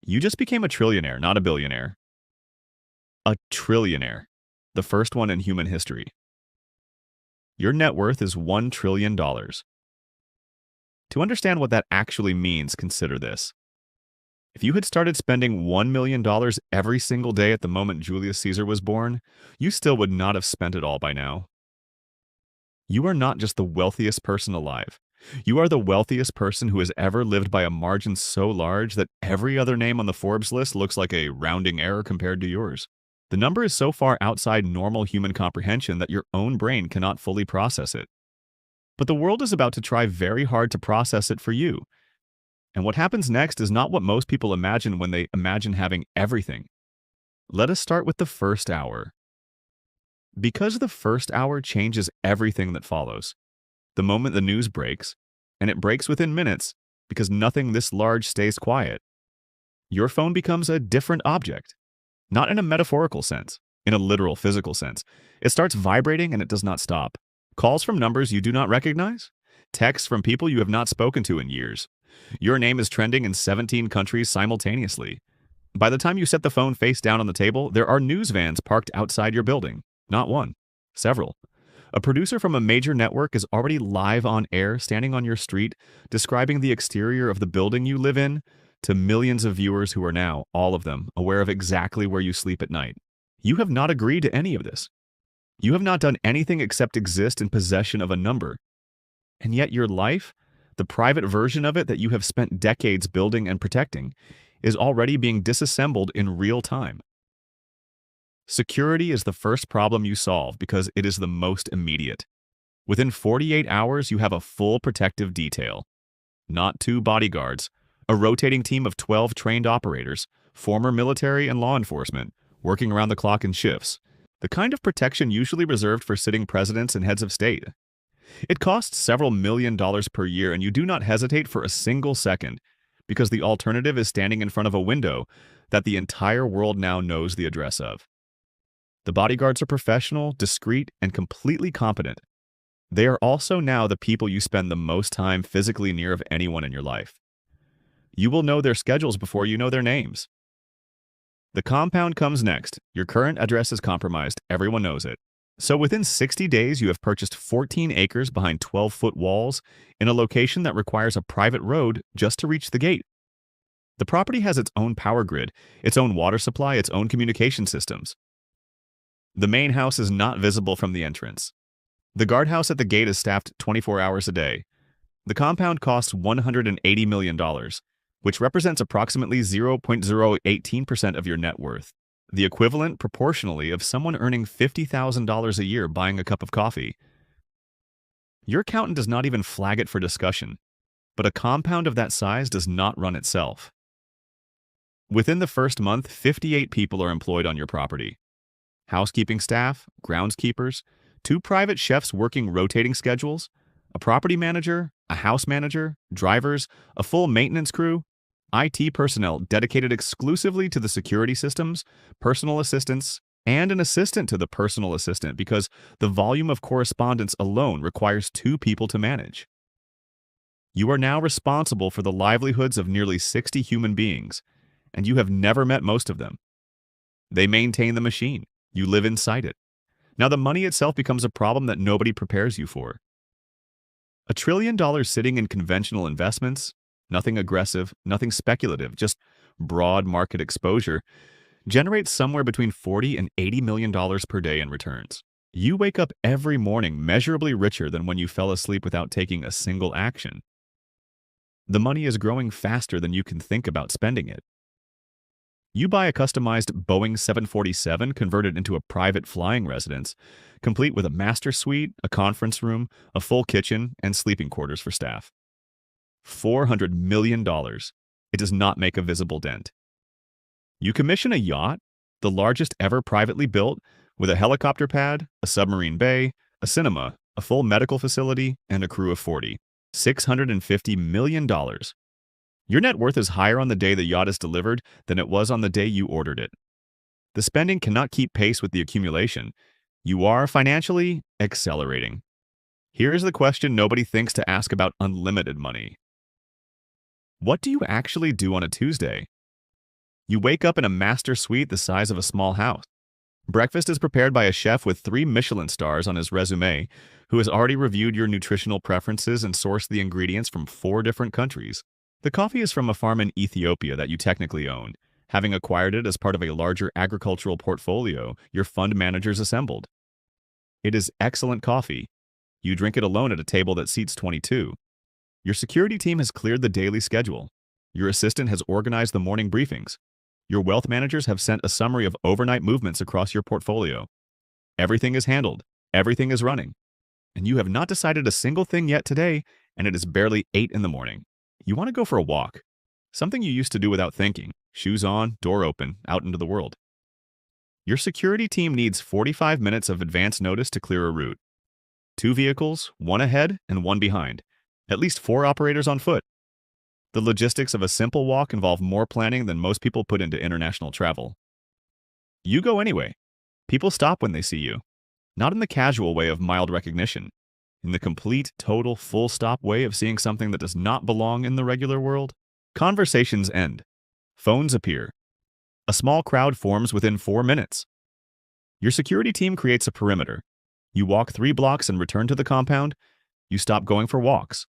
You just became a trillionaire, not a billionaire. A trillionaire. The first one in human history. Your net worth is $1 trillion. To understand what that actually means, consider this. If you had started spending $1 million every single day at the moment Julius Caesar was born, you still would not have spent it all by now. You are not just the wealthiest person alive. You are the wealthiest person who has ever lived by a margin so large that every other name on the Forbes list looks like a rounding error compared to yours. The number is so far outside normal human comprehension that your own brain cannot fully process it. But the world is about to try very hard to process it for you. And what happens next is not what most people imagine when they imagine having everything. Let us start with the first hour. Because the first hour changes everything that follows. The moment the news breaks, and it breaks within minutes because nothing this large stays quiet, your phone becomes a different object. Not in a metaphorical sense, in a literal physical sense. It starts vibrating and it does not stop. Calls from numbers you do not recognize, texts from people you have not spoken to in years. Your name is trending in 17 countries simultaneously. By the time you set the phone face down on the table, there are news vans parked outside your building. Not one, several. A producer from a major network is already live on air, standing on your street, describing the exterior of the building you live in to millions of viewers who are now, all of them, aware of exactly where you sleep at night. You have not agreed to any of this. You have not done anything except exist in possession of a number. And yet your life, the private version of it that you have spent decades building and protecting, is already being disassembled in real time. Security is the first problem you solve because it is the most immediate. Within 48 hours, you have a full protective detail. Not 2 bodyguards, a rotating team of 12 trained operators, former military and law enforcement, working around the clock in shifts, the kind of protection usually reserved for sitting presidents and heads of state. It costs several $1,000,000 per year, and you do not hesitate for a single second, because the alternative is standing in front of a window that the entire world now knows the address of. The bodyguards are professional, discreet, and completely competent. They are also now the people you spend the most time physically near of anyone in your life. You will know their schedules before you know their names. The compound comes next. Your current address is compromised. Everyone knows it. So within 60 days, you have purchased 14 acres behind 12-foot walls in a location that requires a private road just to reach the gate. The property has its own power grid, its own water supply, its own communication systems. The main house is not visible from the entrance. The guardhouse at the gate is staffed 24 hours a day. The compound costs $180 million, which represents approximately 0.018% of your net worth, the equivalent proportionally of someone earning $50,000 a year buying a cup of coffee. Your accountant does not even flag it for discussion, but a compound of that size does not run itself. Within the first month, 58 people are employed on your property. Housekeeping staff, groundskeepers, 2 private chefs working rotating schedules, a property manager, a house manager, drivers, a full maintenance crew, IT personnel dedicated exclusively to the security systems, personal assistants, and an assistant to the personal assistant because the volume of correspondence alone requires 2 people to manage. You are now responsible for the livelihoods of nearly 60 human beings, and you have never met most of them. They maintain the machine. You live inside it. Now the money itself becomes a problem that nobody prepares you for. $1 trillion sitting in conventional investments, nothing aggressive, nothing speculative, just broad market exposure, generates somewhere between $40 and $80 million per day in returns. You wake up every morning measurably richer than when you fell asleep without taking a single action. The money is growing faster than you can think about spending it. You buy a customized Boeing 747 converted into a private flying residence, complete with a master suite, a conference room, a full kitchen, and sleeping quarters for staff. $400 million. It does not make a visible dent. You commission a yacht, the largest ever privately built, with a helicopter pad, a submarine bay, a cinema, a full medical facility, and a crew of 40. $650 million. Your net worth is higher on the day the yacht is delivered than it was on the day you ordered it. The spending cannot keep pace with the accumulation. You are financially accelerating. Here's the question nobody thinks to ask about unlimited money. What do you actually do on a Tuesday? You wake up in a master suite the size of a small house. Breakfast is prepared by a chef with 3 Michelin stars on his resume, who has already reviewed your nutritional preferences and sourced the ingredients from 4 different countries. The coffee is from a farm in Ethiopia that you technically own, having acquired it as part of a larger agricultural portfolio your fund managers assembled. It is excellent coffee. You drink it alone at a table that seats 22. Your security team has cleared the daily schedule. Your assistant has organized the morning briefings. Your wealth managers have sent a summary of overnight movements across your portfolio. Everything is handled. Everything is running. And you have not decided a single thing yet today, and it is barely 8 in the morning. You want to go for a walk. Something you used to do without thinking. Shoes on, door open, out into the world. Your security team needs 45 minutes of advance notice to clear a route. 2 vehicles, 1 ahead and 1 behind. At least 4 operators on foot. The logistics of a simple walk involve more planning than most people put into international travel. You go anyway. People stop when they see you. Not in the casual way of mild recognition. In the complete, total, full-stop way of seeing something that does not belong in the regular world. Conversations end. Phones appear. A small crowd forms within 4 minutes. Your security team creates a perimeter. You walk 3 blocks and return to the compound. You stop going for walks.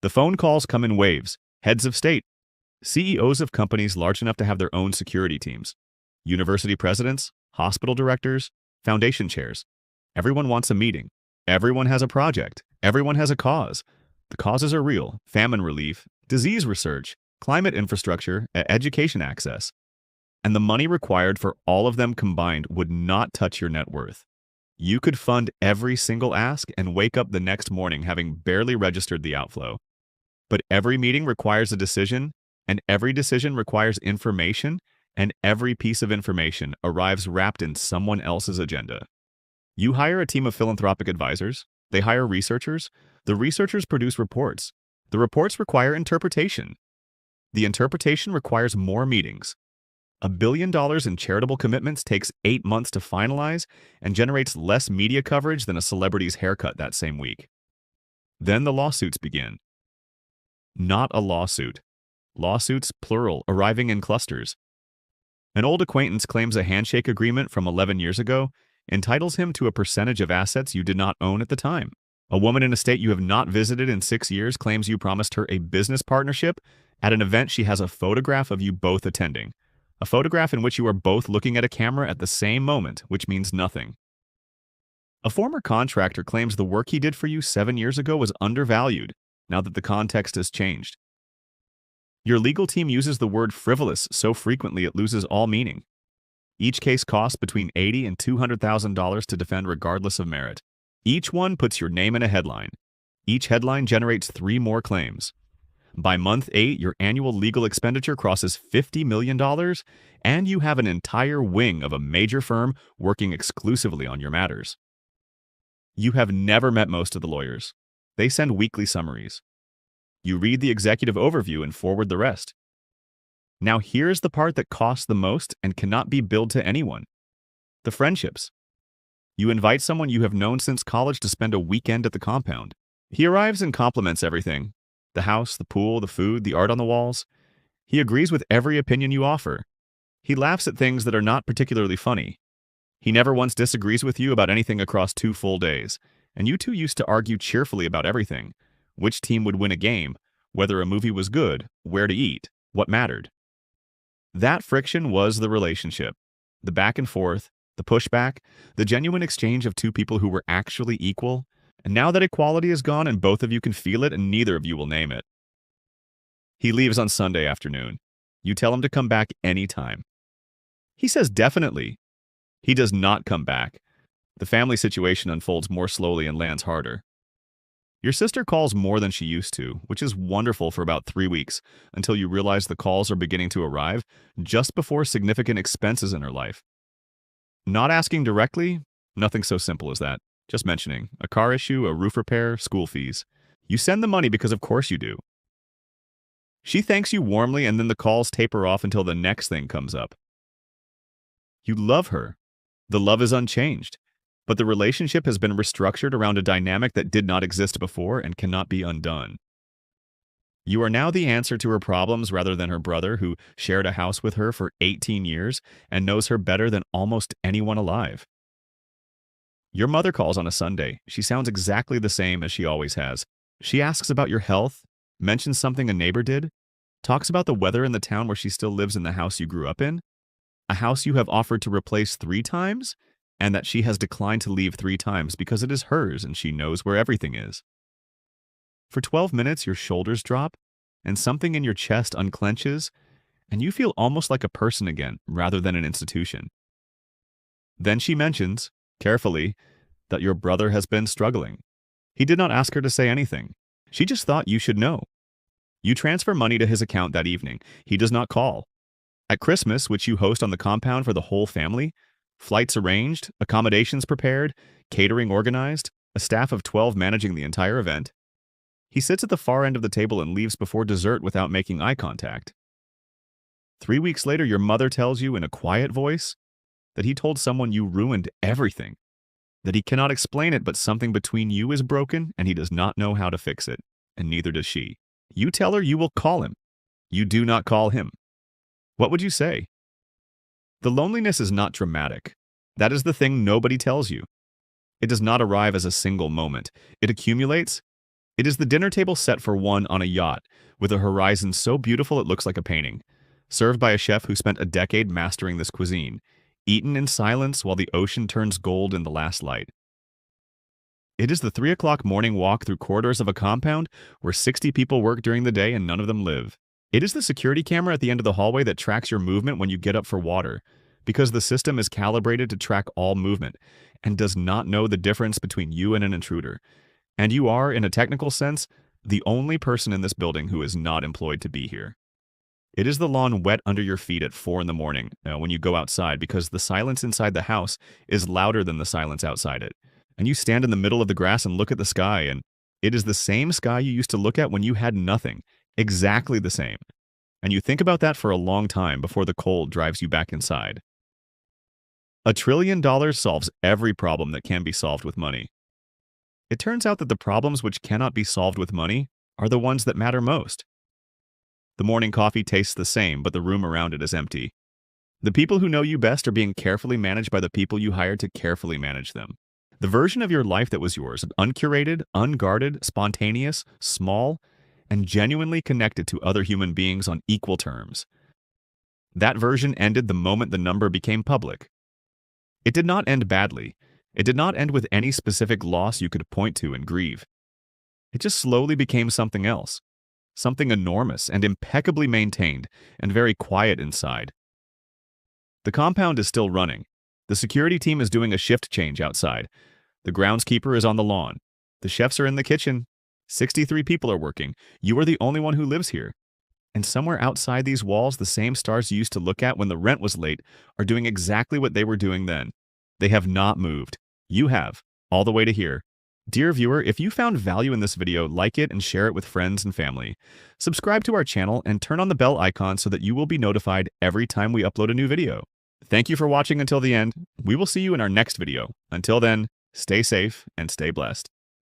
The phone calls come in waves. Heads of state, CEOs of companies large enough to have their own security teams, university presidents, hospital directors, foundation chairs. Everyone wants a meeting. Everyone has a project. Everyone has a cause. The causes are real: famine relief, disease research, climate infrastructure, education access. And the money required for all of them combined would not touch your net worth. You could fund every single ask and wake up the next morning having barely registered the outflow. But every meeting requires a decision, and every decision requires information, and every piece of information arrives wrapped in someone else's agenda. You hire a team of philanthropic advisors. They hire researchers. The researchers produce reports. The reports require interpretation. The interpretation requires more meetings. $1 billion in charitable commitments takes 8 months to finalize and generates less media coverage than a celebrity's haircut that same week. Then the lawsuits begin. Not a lawsuit. Lawsuits, plural, arriving in clusters. An old acquaintance claims a handshake agreement from 11 years ago entitles him to a percentage of assets you did not own at the time. A woman in a state you have not visited in 6 years claims you promised her a business partnership. At an event, she has a photograph of you both attending. A photograph in which you are both looking at a camera at the same moment, which means nothing. A former contractor claims the work he did for you 7 years ago was undervalued, now that the context has changed. Your legal team uses the word frivolous so frequently it loses all meaning. Each case costs between $80,000 and $200,000 to defend regardless of merit. Each one puts your name in a headline. Each headline generates 3 more claims. By month 8, your annual legal expenditure crosses $50 million, and you have an entire wing of a major firm working exclusively on your matters. You have never met most of the lawyers. They send weekly summaries. You read the executive overview and forward the rest. Now here's the part that costs the most and cannot be billed to anyone. The friendships. You invite someone you have known since college to spend a weekend at the compound. He arrives and compliments everything. The house, the pool, the food, the art on the walls. He agrees with every opinion you offer. He laughs at things that are not particularly funny. He never once disagrees with you about anything across 2 full days. And you two used to argue cheerfully about everything: which team would win a game, whether a movie was good, where to eat, what mattered. That friction was the relationship. The back and forth, the pushback, the genuine exchange of 2 people who were actually equal. And now that equality is gone and both of you can feel it and neither of you will name it. He leaves on Sunday afternoon. You tell him to come back anytime. He says definitely. He does not come back. The family situation unfolds more slowly and lands harder. Your sister calls more than she used to, which is wonderful for about 3 weeks, until you realize the calls are beginning to arrive just before significant expenses in her life. Not asking directly, nothing so simple as that. Just mentioning a car issue, a roof repair, school fees. You send the money because of course you do. She thanks you warmly and then the calls taper off until the next thing comes up. You love her. The love is unchanged. But the relationship has been restructured around a dynamic that did not exist before and cannot be undone. You are now the answer to her problems rather than her brother, who shared a house with her for 18 years and knows her better than almost anyone alive. Your mother calls on a Sunday. She sounds exactly the same as she always has. She asks about your health, mentions something a neighbor did, talks about the weather in the town where she still lives in the house you grew up in, a house you have offered to replace 3 times, and that she has declined to leave 3 times because it is hers and she knows where everything is. For 12 minutes, your shoulders drop, and something in your chest unclenches, and you feel almost like a person again rather than an institution. Then she mentions, carefully, that your brother has been struggling. He did not ask her to say anything. She just thought you should know. You transfer money to his account that evening. He does not call. At Christmas, which you host on the compound for the whole family, flights arranged, accommodations prepared, catering organized, a staff of 12 managing the entire event, he sits at the far end of the table and leaves before dessert without making eye contact. 3 weeks later, your mother tells you in a quiet voice that he told someone you ruined everything, that he cannot explain it, but something between you is broken and he does not know how to fix it, and neither does she. You tell her you will call him. You do not call him. What would you say? The loneliness is not dramatic. That is the thing nobody tells you. It does not arrive as a single moment. It accumulates. It is the dinner table set for one on a yacht, with a horizon so beautiful it looks like a painting, served by a chef who spent a decade mastering this cuisine, eaten in silence while the ocean turns gold in the last light. It is the 3 o'clock morning walk through corridors of a compound where 60 people work during the day and none of them live. It is the security camera at the end of the hallway that tracks your movement when you get up for water, because the system is calibrated to track all movement and does not know the difference between you and an intruder. And you are, in a technical sense, the only person in this building who is not employed to be here. It is the lawn wet under your feet at 4 in the morning when you go outside, because the silence inside the house is louder than the silence outside it. And you stand in the middle of the grass and look at the sky, and it is the same sky you used to look at when you had nothing, exactly the same. And you think about that for a long time before the cold drives you back inside. $1 trillion solves every problem that can be solved with money. It turns out that the problems which cannot be solved with money are the ones that matter most. The morning coffee tastes the same, but the room around it is empty. The people who know you best are being carefully managed by the people you hired to carefully manage them. The version of your life that was yours, uncurated, unguarded, spontaneous, small, and genuinely connected to other human beings on equal terms. That version ended the moment the number became public. It did not end badly. It did not end with any specific loss you could point to and grieve. It just slowly became something else, something enormous and impeccably maintained and very quiet inside. The compound is still running. The security team is doing a shift change outside. The groundskeeper is on the lawn. The chefs are in the kitchen. 63 people are working. You are the only one who lives here. And somewhere outside these walls, the same stars you used to look at when the rent was late are doing exactly what they were doing then. They have not moved. You have, all the way to here. Dear viewer, if you found value in this video, like it and share it with friends and family. Subscribe to our channel and turn on the bell icon so that you will be notified every time we upload a new video. Thank you for watching until the end. We will see you in our next video. Until then, stay safe and stay blessed.